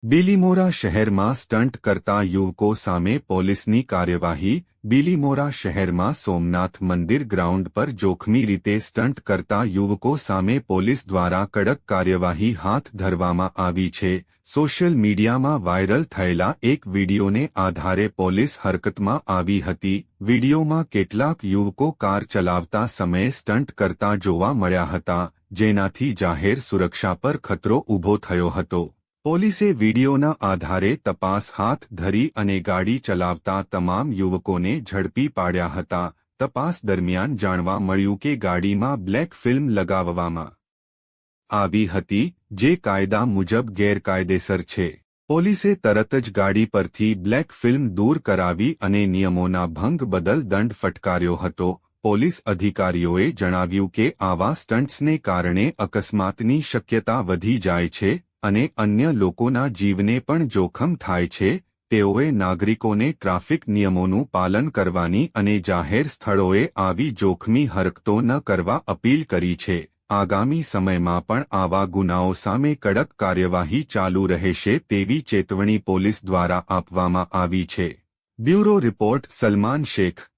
બીલીમોરા શહેરમાં સ્ટન્ટ કરતા યુવકો સામે પોલીસની કાર્યવાહી। બીલીમોરા શહેરમાં સોમનાથ મંદિર ગ્રાઉન્ડ પર જોખમી રીતે સ્ટન્ટ કરતા યુવકો સામે પોલીસ દ્વારા કડક કાર્યવાહી હાથ ધરવામાં આવી છે। સોશિયલ મીડિયામાં વાયરલ થયેલા એક વીડિયોને આધારે પોલીસ હરકતમાં આવી હતી। વીડિયોમાં કેટલાક યુવકો કાર ચલાવતા સમયે સ્ટન્ટ કરતા જોવા મળ્યા હતા, જેનાથી જાહેર સુરક્ષા પર ખતરો ઊભો થયો હતો। પોલીસે વીડિયોના આધારે તપાસ હાથ ધરી અને ગાડી ચલાવતા તમામ યુવકોને ઝડપી પાડ્યા હતા। તપાસ દરમિયાન જાણવા મળ્યું કે ગાડીમાં બ્લેક ફિલ્મ લગાવવામાં આવી હતી, જે કાયદા મુજબ ગેરકાયદેસર છે। પોલીસે તરત જ ગાડી પરથી બ્લેક ફિલ્મ દૂર કરાવી અને નિયમોના ભંગ બદલ દંડ ફટકાર્યો હતો। પોલીસ અધિકારીઓએ જણાવ્યું કે આવા સ્ટન્ટ્સને કારણે અકસ્માતની શક્યતા વધી જાય છે અને અન્ય લોકોના જીવને પણ જોખમ થાય છે। તેઓએ નાગરિકોને ટ્રાફિક નિયમોનું પાલન કરવાની અને જાહેર સ્થળોએ આવી જોખમી હરકતો ન કરવા અપીલ કરી છે। આગામી સમયમાં પણ આવા ગુનાઓ સામે કડક કાર્યવાહી ચાલુ રહેશે તેવી ચેતવણી પોલીસ દ્વારા આપવામાં આવી છે। Bureau report Salman Sheikh.